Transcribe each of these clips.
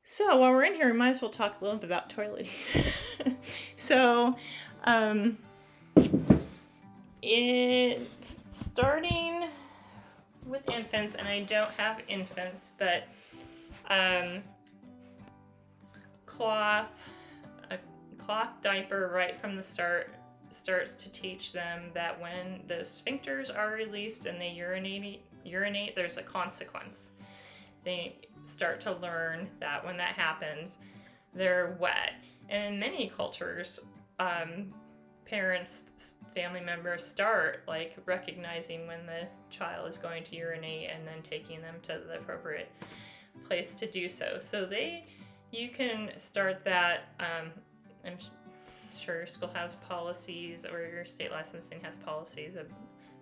So while we're in here, we might as well talk a little bit about toileting. So, it's starting with infants, and I don't have infants, but a cloth diaper right from the start starts to teach them that when those sphincters are released and they urinate, there's a consequence. They start to learn that when that happens, they're wet. And in many cultures, parents, family members start like recognizing when the child is going to urinate and then taking them to the appropriate place to do so. So you can start that. I'm sure your school has policies, or your state licensing has policies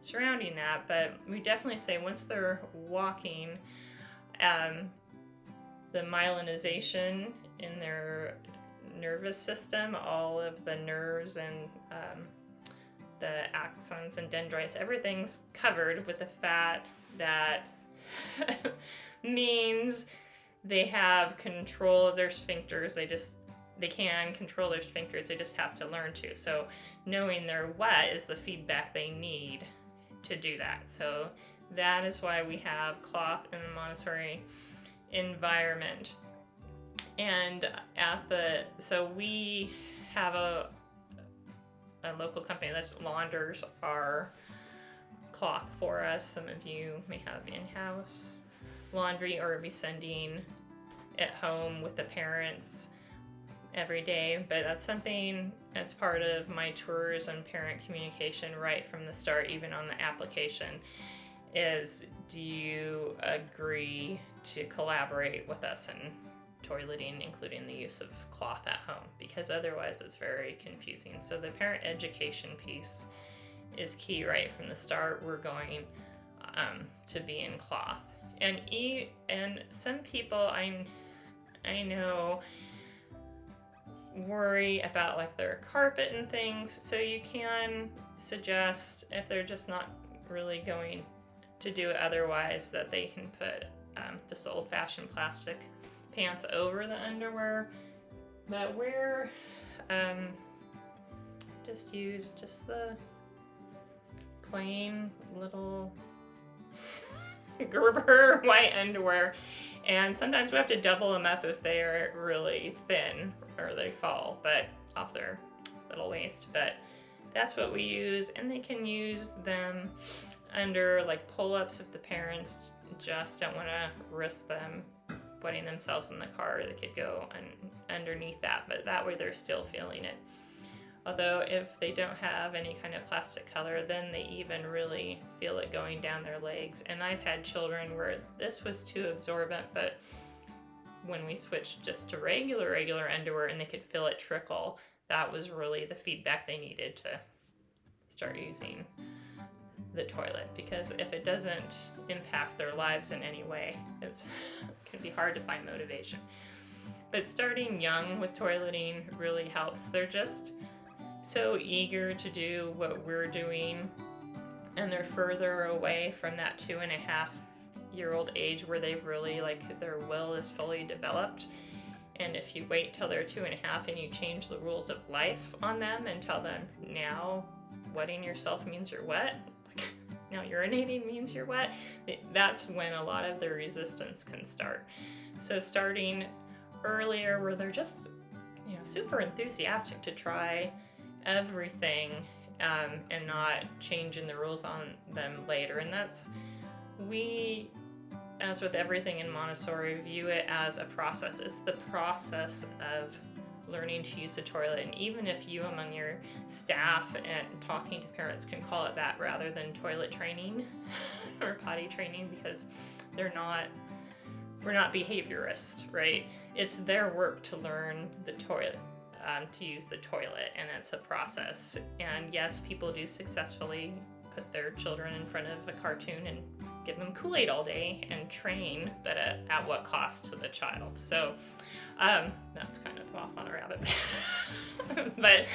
surrounding that, but we definitely say once they're walking, the myelinization in their nervous system, all of the nerves and the axons and dendrites, everything's covered with the fat that means they have control of their sphincters. They can control their sphincters, they just have to learn to. So knowing they're wet is the feedback they need to do that. So that is why we have cloth in the Montessori environment. And so we have a local company that launders our cloth for us. Some of you may have in-house laundry or be sending at home with the parents every day, but that's something as part of my tours and parent communication right from the start, even on the application, is do you agree to collaborate with us in toileting, including the use of cloth at home, because otherwise it's very confusing. So the parent education piece is key right from the start. We're going to be in cloth, and some people I know worry about like their carpet and things, so you can suggest, if they're just not really going to do it otherwise, that they can put just old-fashioned plastic pants over the underwear. But we're use the plain little Gerber white underwear, and sometimes we have to double them up if they are really thin or they fall off their little waist. But that's what we use, and they can use them under like pull-ups if the parents just don't want to risk them putting themselves in the car. They could go underneath that, but that way they're still feeling it. Although if they don't have any kind of plastic color, then they even really feel it going down their legs. And I've had children where this was too absorbent, but when we switched just to regular underwear and they could feel it trickle, that was really the feedback they needed to start using the toilet. Because if it doesn't impact their lives in any way, it can be hard to find motivation. But starting young with toileting really helps. They're just so eager to do what we're doing, and they're further away from that 2.5-year-old age where they've really, like, their will is fully developed. And if you wait till they're 2.5 and you change the rules of life on them and tell them now wetting yourself means you're wet, now urinating means you're wet, that's when a lot of their resistance can start. So starting earlier, where they're just super enthusiastic to try everything, and not changing the rules on them later. And we, as with everything in Montessori, view it as a process. It's the process of learning to use the toilet. And even if you among your staff and talking to parents can call it that rather than toilet training or potty training, because we're not behaviorists, right? It's their work to learn the toilet, to use the toilet, and it's a process. And yes, people do successfully put their children in front of a cartoon and give them Kool-Aid all day and train, but at what cost to the child? So that's kind of off on a rabbit. But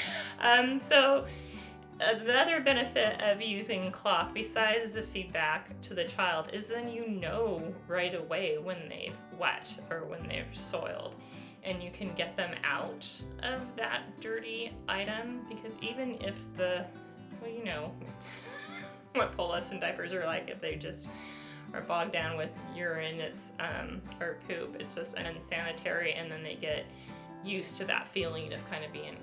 so the other benefit of using cloth, besides the feedback to the child, is then you know right away when they've wet or when they've soiled, and you can get them out of that dirty item, because even if well, you know what pull-ups and diapers are like, if they just are bogged down with urine, or poop, it's just unsanitary, and then they get used to that feeling of kind of being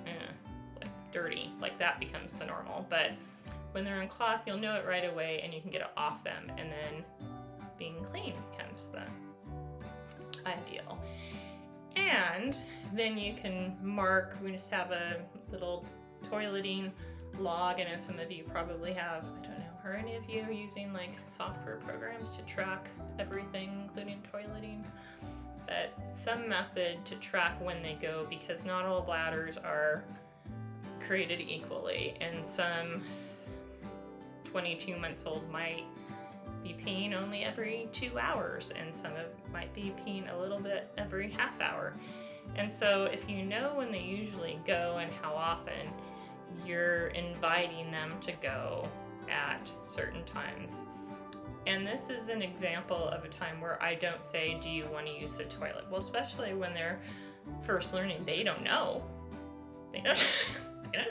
like dirty, like that becomes the normal. But when they're in cloth, you'll know it right away, and you can get it off them, and then being clean becomes the ideal. And then you can mark, we just have a little toileting log. I know some of you probably have, I don't know, are any of you using like software programs to track everything, including toileting? But some method to track when they go, because not all bladders are created equally, and some 22 months old might be peeing only every 2 hours, and some might be peeing a little bit every half hour. And so if you know when they usually go and how often, you're inviting them to go at certain times. And this is an example of a time where I don't say, do you want to use the toilet? Well, especially when they're first learning, they don't know. They don't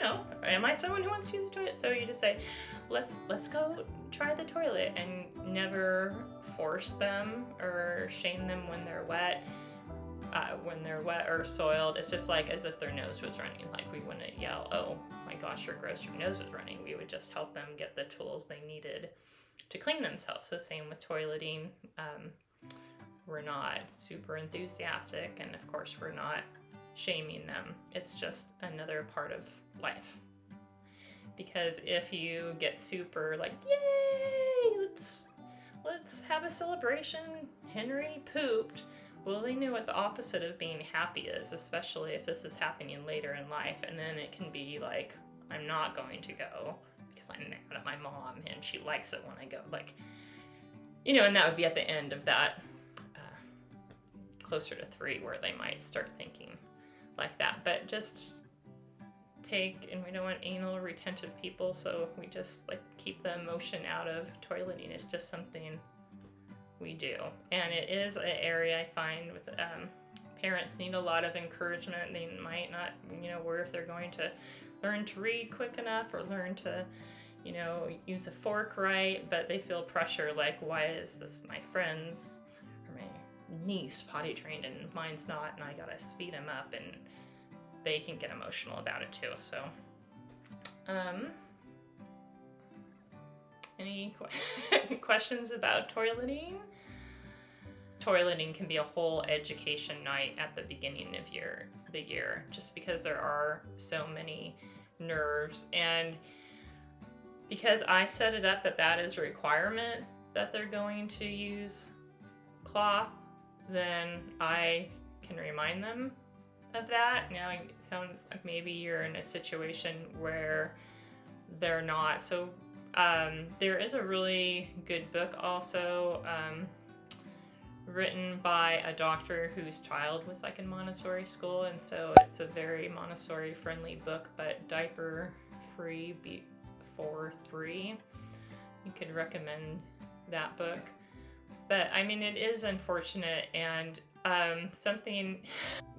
know. Am I someone who wants to use the toilet? So you just say, let's go try the toilet, and never force them or shame them when they're wet. When they're wet or soiled, it's just like as if their nose was running. Like, we wouldn't yell, oh my gosh, you're gross, your nose is running. We would just help them get the tools they needed to clean themselves. So same with toileting. We're not super enthusiastic, and of course we're not shaming them. It's just another part of life. Because if you get super like, yay, let's have a celebration, Henry pooped, well, they know what the opposite of being happy is, especially if this is happening later in life. And then it can be like, I'm not going to go because I'm mad at my mom and she likes it when I go. Like, you know, and that would be at the end of that, closer to 3, where they might start thinking like that. But just and we don't want anal retentive people, so we just like keep the emotion out of toileting. It's just something we do, and it is an area I find with parents need a lot of encouragement. They might not, or if they're going to learn to read quick enough or learn to, use a fork right, but they feel pressure like, why is this my friend's or my niece potty trained and mine's not, and I gotta speed them up, and they can get emotional about it too. So, any questions about toileting? Toileting can be a whole education night at the beginning of the year, just because there are so many nerves. And because I set it up that is a requirement that they're going to use cloth, then I can remind them of that. Now it sounds like maybe you're in a situation where they're not. So there is a really good book also written by a doctor whose child was like in Montessori school, and so it's a very Montessori friendly book, but diaper free before 3. You could recommend that book. But I mean, it is unfortunate, and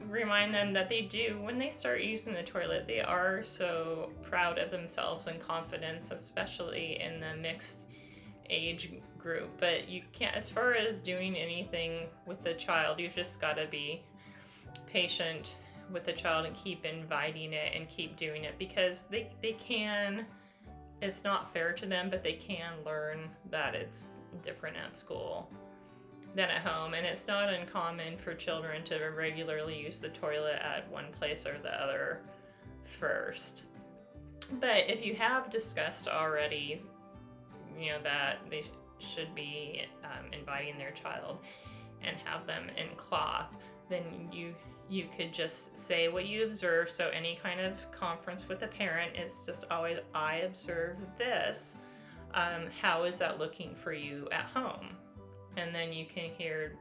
remind them that they do, when they start using the toilet, they are so proud of themselves and confidence, especially in the mixed age group. But you can't, as far as doing anything with the child, you've just got to be patient with the child and keep inviting it and keep doing it, because they can, it's not fair to them, but they can learn that it's different at school than at home. And it's not uncommon for children to regularly use the toilet at one place or the other first. But if you have discussed already, that they should be inviting their child and have them in cloth, then you could just say what you observe. So any kind of conference with a parent, it's just always, I observed this. How is that looking for you at home? And then you can hear,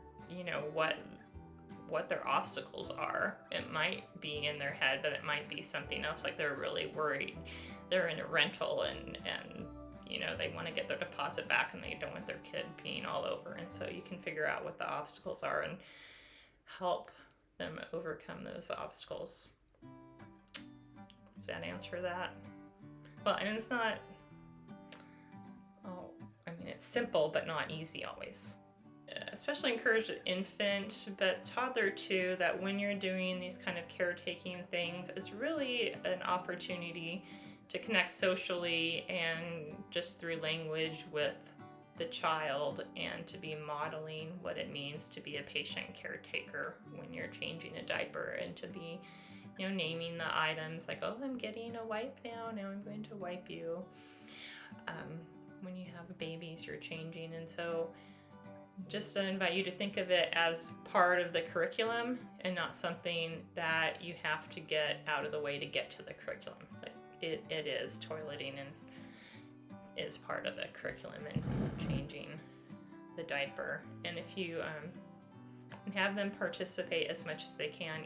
what their obstacles are. It might be in their head, but it might be something else, like they're really worried they're in a rental and you know, they want to get their deposit back and they don't want their kid peeing all over. And so you can figure out what the obstacles are and help them overcome those obstacles. Does that answer that? Well, and it's not, I mean, it's simple, but not easy always. Especially encourage an infant, but toddler too, that when you're doing these kind of caretaking things, it's really an opportunity to connect socially and just through language with the child, and to be modeling what it means to be a patient caretaker when you're changing a diaper, and to be, you know, naming the items like, oh, I'm getting a wipe now I'm going to wipe you. When you have babies you're changing. And so just to invite you to think of it as part of the curriculum and not something that you have to get out of the way to get to the curriculum. Like it is toileting and is part of the curriculum and changing the diaper. And if you have them participate as much as they can,